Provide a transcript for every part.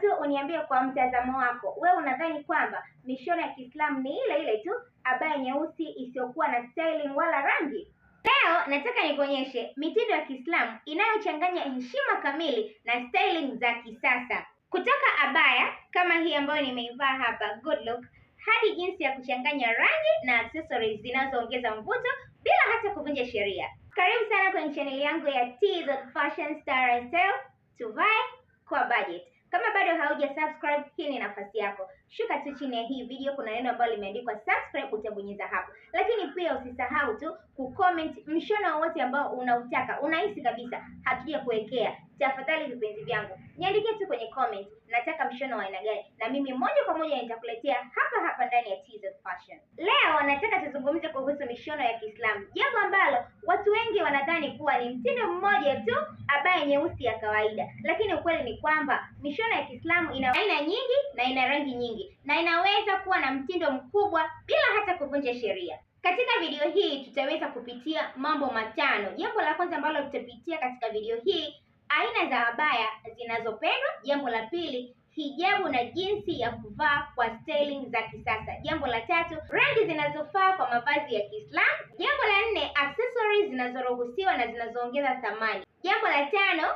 tu uniambie kwa mtazamo wako, wewe unadhani kwamba mishono ya Kiislamu ni ile ile tu, abaya nyeusi isiyokuwa na styling wala rangi? Leo nataka nikuonyeshe mitindo ya Kiislamu inayochanganya heshima kamili na styling za kisasa. Kutoka abaya kama hii ambayo nimeivaa hapa, good look, hadi jinsi ya kuchanganya rangi na accessories zinazoongeza mvuto bila hata kuvunja sheria. Karibu sana kwenye chaneli yangu ya TZ Fashion Style Style, tuvae kwa budget. Kama bado hauja subscribe, hii ni nafasi yako. Shuka tu chini ya hii video, kuna neno ambalo limeandikwa subscribe, utabonyeza hapo. Lakini pia usisahau tu kucomment mshono wote ambao unautaka, unahisi kabisa hatuja kuwekea. Tafadhali vipenzi vyangu, niandikie tu kwenye comment nataka mshono wa aina gani, na mimi moja kwa moja nitakuletea hapa hapa ndani ya TZ Fashion. Leo nataka tuzungumze kuhusu mishono ya Kiislamu, jambo ambalo watu wengi wanadhani kuwa ni mtindo mmoja tu, abaya nyeusi ya kawaida, lakini ukweli ni kwamba mishono ya Kiislamu ina aina nyingi na ina rangi nyingi, na inaweza kuwa na mtindo mkubwa bila hata kuvunja sheria. Katika video hii tutaweza kupitia mambo matano. Jambo la kwanza ambalo tutapitia katika video hii, aina za abaya zinazopendwa. Jambo la pili, hijabu na jinsi ya kuvaa kwa styling za kisasa. Jambo la tatu, rangi zinazofaa kwa mavazi ya Kiislamu. Jambo la nne, accessories zinazoruhusiwa na zinazoongeza thamani. Jambo la tano,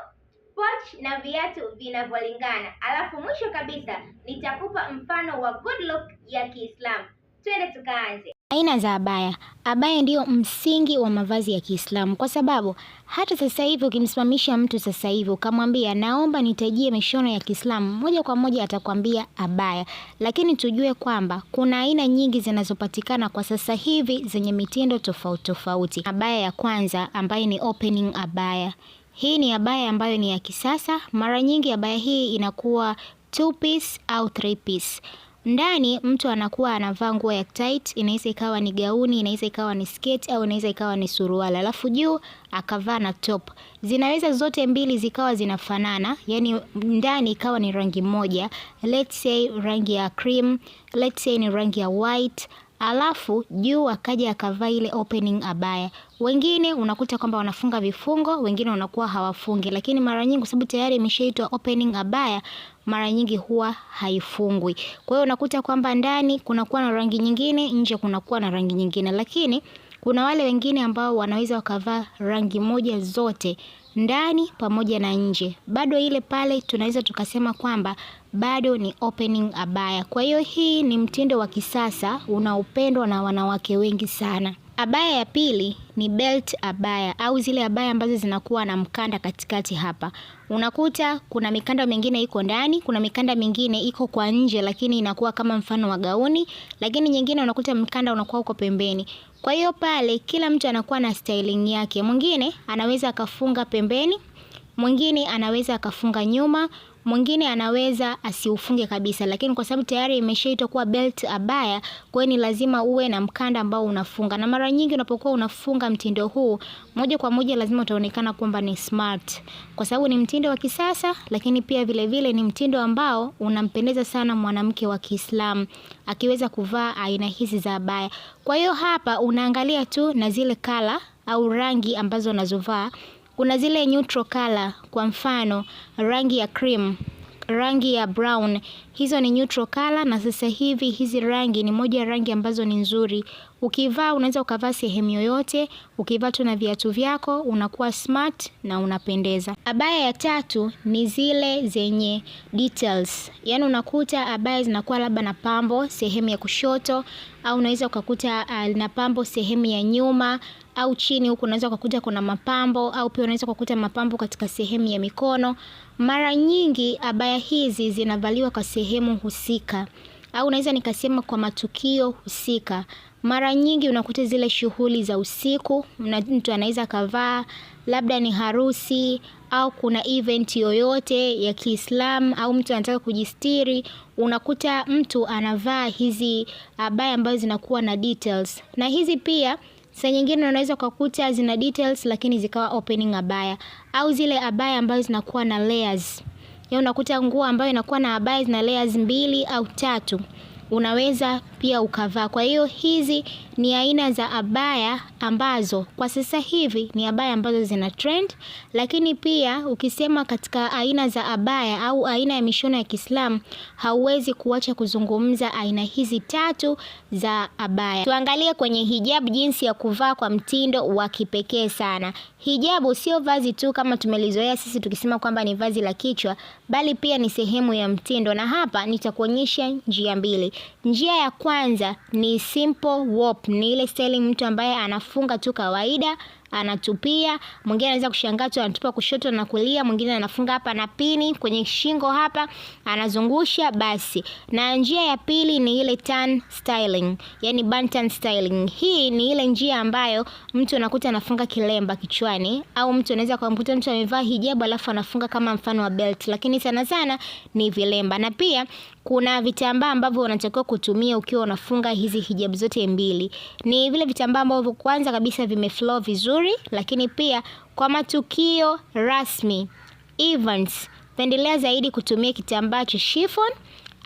pochi na viatu vinavyolingana. Alafu mwisho kabisa nitakupa mfano wa good look ya Kiislamu. Twende tukaanze. Aina za abaya. Abaya ndiyo msingi wa mavazi ya Kiislamu, kwa sababu hata sasa hivi ukimsimamisha mtu sasa hivi ukamwambia naomba nitajie mishono ya Kiislamu, moja kwa moja atakwambia abaya. Lakini tujue kwamba kuna aina nyingi zinazopatikana kwa sasa hivi zenye mitindo tofauti tofauti. Abaya ya kwanza ambayo ni opening abaya. Hii ni abaya ambayo ni ya kisasa. Mara nyingi abaya hii inakuwa 2 piece au 3 piece. Ndani mtu anakuwa anavaa nguo ya tight, inaweza ikawa ni gauni, inaweza ikawa ni skirt au inaweza ikawa ni suruali. Alafu juu akavaa na top. Zinaweza zote mbili zikawa zinafanana, yani ndani ikawa ni rangi moja. Let's say rangi ya cream, let's say ni rangi ya white. Alafu juu akaja akavaa ile opening abaya. Wengine unakuta kwamba wanafunga vifungo, wengine wanakuwa hawafungi, lakini mara nyingi kwa sababu tayari imeshaitwa opening abaya, mara nyingi huwa haifungwi. Kwa hiyo unakuta kwamba ndani kunakuwa na rangi nyingine, nje kunakuwa na rangi nyingine. Lakini kuna wale wengine ambao wanaweza wakavaa rangi moja zote, ndani pamoja na nje. Bado ile pale tunaweza tukasema kwamba bado ni opening abaya. Kwa hiyo hii ni mtindo wa kisasa unaopendwa na wanawake wengi sana. Abaya ya pili ni belt abaya, au zile abaya ambazo zinakuwa na mkanda katikati hapa. Unakuta kuna mikanda mingine iko ndani, kuna mikanda mingine iko kwa nje lakini inakuwa kama mfano wa gauni, lakini nyingine unakuta mkanda unakuwa uko pembeni. Kwa hiyo pale kila mtu anakuwa na styling yake. Mwingine anaweza akafunga pembeni, mwingine anaweza akafunga nyuma, mwingine anaweza asiufunge kabisa, lakini kwa sababu tayari imeshaitwa kuwa belt abaya, kwa hiyo ni lazima uwe na mkanda ambao unafunga. Na mara nyingi unapokuwa unafunga mtindo huu, moja kwa moja lazima utaonekana kwamba ni smart, kwa sababu ni mtindo wa kisasa, lakini pia vile vile ni mtindo ambao unampendeza sana mwanamke wa Kiislamu akiweza kuvaa aina hizi za abaya. Kwa hiyo hapa unaangalia tu na zile kala au rangi ambazo unazovaa. Kuna zile neutral color, kwa mfano rangi ya cream, rangi ya brown, hizo ni neutral color, na sasa hivi hizi rangi ni moja ya rangi ambazo ni nzuri. Ukivaa unaweza ukavaa sehemu yoyote, ukivaa tu na viatu vyako unakuwa smart na unapendeza. Abaya ya tatu ni zile zenye details. Yaani unakuta abaya zinakuwa labda na pambo sehemu ya kushoto, au unaweza ukakuta na pambo sehemu ya nyuma, au chini huku unaweza kukuta kuna mapambo, au pia unaweza kukuta mapambo katika sehemu ya mikono. Mara nyingi abaya hizi zinavaliwa kwa sehemu husika, au naweza nikasema kwa matukio husika. Mara nyingi unakuta zile shughuli za usiku, mtu anaweza kavaa, labda ni harusi au kuna event yoyote ya Kiislamu, au mtu anataka kujistiri, unakuta mtu anavaa hizi abaya ambazo zinakuwa na details. Na hizi pia saa nyingine unaweza kukuta zina details lakini zikawa opening abaya, au zile abaya ambazo zinakuwa na layers. Ya unakuta nguo ambayo inakuwa na abaya zina layers 2 au 3. Unaweza pia ukavaa. Kwa hiyo hizi ni aina za abaya ambazo kwa sasa hivi ni abaya ambazo zina trend, lakini pia ukisema katika aina za abaya au aina ya mishono ya Kiislamu, hauwezi kuacha kuzungumza aina hizi tatu za abaya. Tuangalie kwenye hijabu, jinsi ya kuvaa kwa mtindo wa kipekee sana. Hijabu sio vazi tu kama tumelizoea sisi tukisema kwamba ni vazi la kichwa, bali pia ni sehemu ya mtindo, na hapa nitakuonyesha njia mbili. Njia ya kwanza ni simple warp, ni ile styling mtu ambaye anafunga tu kawaida, anatupia. Mwingine anaweza kushangaa tu anatupa kushoto na kulia, mwingine anafunga hapa na pini kwenye shingo hapa, anazungusha basi. Na njia ya pili ni ile turn styling, yani bantan styling. Hii ni ile njia ambayo mtu anakuta anafunga kilemba kichwani, au mtu anaweza kumkuta mtu amevaa hijabu alafu anafunga kama mfano wa belt, lakini sana sana ni vilemba. Na pia kuna vitambaa ambavyo unatakiwa kutumia ukiwa unafunga hizi hijabu zote mbili. Ni vile vitambaa ambavyo kwanza kabisa vimeflow vizuri, lakini pia kwa matukio rasmi, events, pendelea zaidi kutumia kitambaa cha chiffon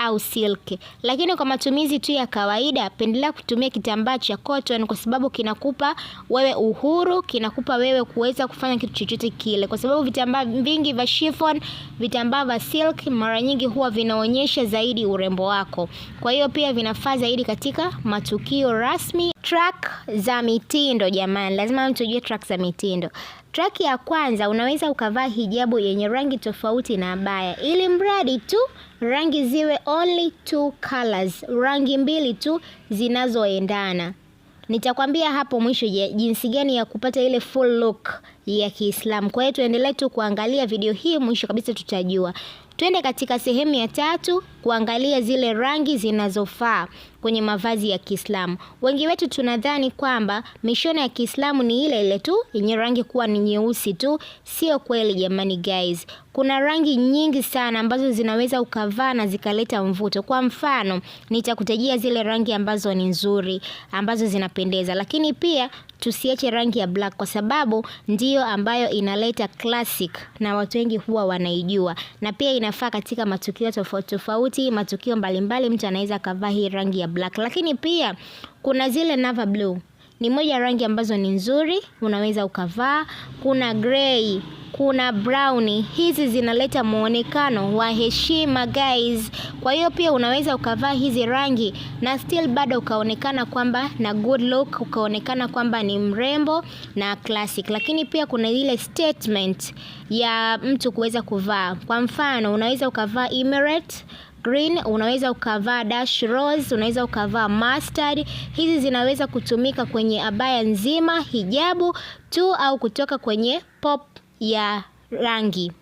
au silk. Lakini kwa matumizi tu ya kawaida, pendelea kutumia kitambaa cha cotton, kwa sababu kinakupa wewe uhuru, kinakupa wewe kuweza kufanya kitu chochote kile. Kwa sababu vitambaa vingi vya chiffon, vitambaa vya silk mara nyingi huwa vinaonyesha zaidi urembo wako. Kwa hiyo pia vinafaa zaidi katika matukio rasmi. Track za mitindo jamani, lazima mtu ujue track za mitindo. Track ya kwanza, unaweza ukavaa hijabu yenye rangi tofauti na abaya, ili mradi tu rangi ziwe only 2 colors, rangi mbili tu zinazoendana. Nitakwambia hapo mwisho jinsi gani ya kupata ile full look ya Kiislamu. Kwa hiyo tuendelee tu kuangalia video hii, mwisho kabisa tutajua. Twende katika sehemu ya tatu kuangalia zile rangi zinazofaa kwenye mavazi ya Kiislamu. Wengi wetu tunadhani kwamba mishono ya Kiislamu ni ile ile tu yenye rangi kuwa ni nyeusi tu. Sio kweli jamani guys. Kuna rangi nyingi sana ambazo zinaweza ukavaa na zikaleta mvuto. Kwa mfano, nitakutajia zile rangi ambazo ni nzuri, ambazo zinapendeza. Lakini pia tusiache rangi ya black, kwa sababu ndiyo ambayo inaleta classic na watu wengi huwa wanaijua. Na pia inafaa katika matukio tofauti tofauti, matukio mbalimbali mtu anaweza kavaa hii rangi ya black. Lakini pia kuna zile navy blue, ni moja ya rangi ambazo ni nzuri, unaweza ukavaa. Kuna grey, kuna brown, hizi zinaleta muonekano wa heshima guys. Kwa hiyo pia unaweza ukavaa hizi rangi na still bado ukaonekana kwamba na good look, ukaonekana kwamba ni mrembo na classic. Lakini pia kuna ile statement ya mtu kuweza kuvaa. Kwa mfano, unaweza ukavaa emerald green, unaweza ukavaa dash rose, unaweza ukavaa mustard. Hizi zinaweza kutumika kwenye abaya nzima, hijabu tu, au kutoka kwenye pop ya rangi.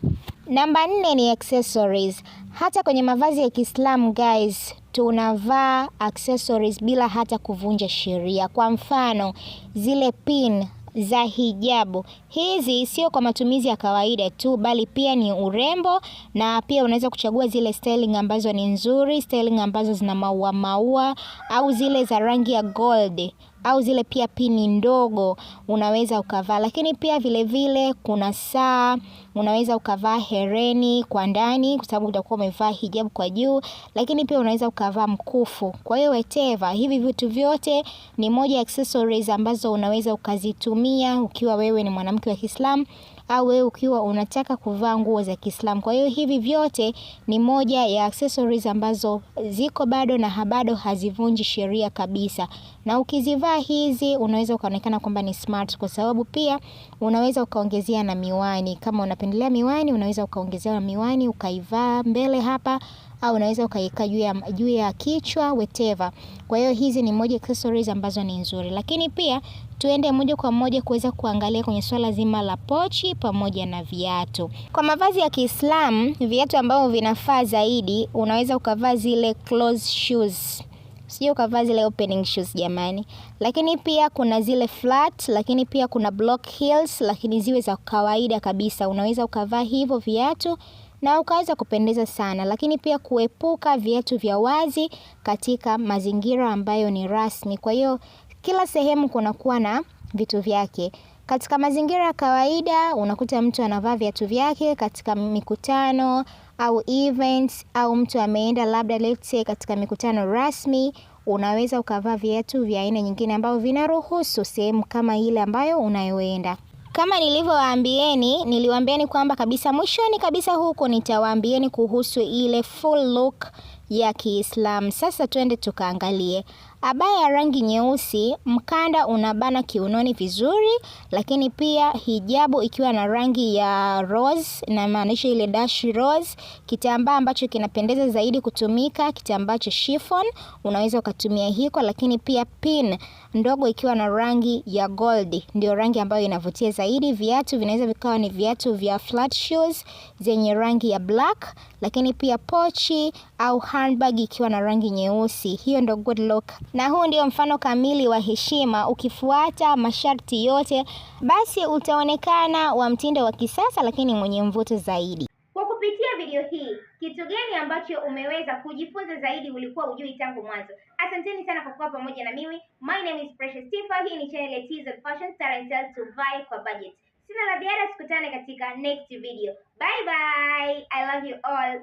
Namba 4 ni accessories. Hata kwenye mavazi ya Kiislamu guys, tunavaa accessories bila hata kuvunja sheria. Kwa mfano, zile pin za hijabu. Hizi sio kwa matumizi ya kawaida tu, bali pia ni urembo, na pia unaweza kuchagua zile styling ambazo ni nzuri, styling ambazo zina maua maua, au zile za rangi ya gold, au zile pia pini ndogo unaweza ukavaa. Lakini pia vile vile kuna saa, unaweza ukavaa hereni kwa ndani kwa sababu utakuwa umevaa hijabu kwa juu. Lakini pia unaweza ukavaa mkufu. Kwa hiyo whatever, hivi vitu vyote ni moja ya accessories ambazo unaweza ukazitumia ukiwa wewe ni mwanamke wa Kiislamu, au wewe ukiwa unataka kuvaa nguo za Kiislamu. Kwa hiyo hivi vyote ni moja ya accessories ambazo ziko bado na bado hazivunji sheria kabisa. Na ukizivaa hizi unaweza ukaonekana kwamba ni smart, kwa sababu pia unaweza ukaongezea na miwani. Kama unapendelea miwani, unaweza ukaongezea na miwani ukaivaa mbele hapa, au unaweza ukaweka juu ya kichwa whatever. Kwa hiyo hizi ni moja accessories ambazo ni nzuri. Lakini pia tuende moja kwa moja kuweza kuangalia kwenye swala zima la pochi pamoja na viatu. Kwa mavazi ya Kiislamu, viatu ambavyo vinafaa zaidi, unaweza ukavaa zile closed shoes. Sio ukavaa zile opening shoes jamani. Lakini pia kuna zile flat, lakini pia kuna block heels, lakini ziwe za kawaida kabisa. Unaweza ukavaa hivyo viatu na ukaweza kupendeza sana. Lakini pia kuepuka viatu vya wazi katika mazingira ambayo ni rasmi. Kwa hiyo kila sehemu kunakuwa na vitu vyake. Katika mazingira ya kawaida unakuta mtu anavaa viatu vyake, katika mikutano au events, au mtu ameenda labda let's say katika mikutano rasmi, unaweza ukavaa viatu vya aina nyingine ambavyo vinaruhusu sehemu kama ile ambayo unayoenda. Kama niliwaambieni kwamba kabisa mwishoni kabisa huko nitawaambieni kuhusu ile full look ya Kiislamu. Sasa twende tukaangalie. Abaya ya rangi nyeusi, mkanda unabana kiunoni vizuri, lakini pia hijabu ikiwa na rangi ya rose, na maanisha ile dash rose. Kitambaa ambacho kinapendeza zaidi kutumika, kitambaa cha chiffon, unaweza ukatumia hiko, lakini pia pin ndogo ikiwa na rangi ya gold, ndio rangi ambayo inavutia zaidi. Viatu vinaweza vikawa ni viatu vya flat shoes zenye rangi ya black, lakini pia pochi au handbag ikiwa na rangi nyeusi. Hiyo ndio good look. Na huu ndio mfano kamili wa heshima. Ukifuata masharti yote, basi utaonekana wa mtindo wa kisasa lakini mwenye mvuto zaidi. Kwa kupitia video hii, kitu gani ambacho umeweza kujifunza zaidi ulikuwa ujui tangu mwanzo? Asanteni sana kwa kuwa pamoja na mimi. My name is Precious Tifa. Hii ni channel ya TZ Fashion, Style and Style to buy kwa budget. Sina la ziada, tukutane katika next video. Bye bye. I love you all.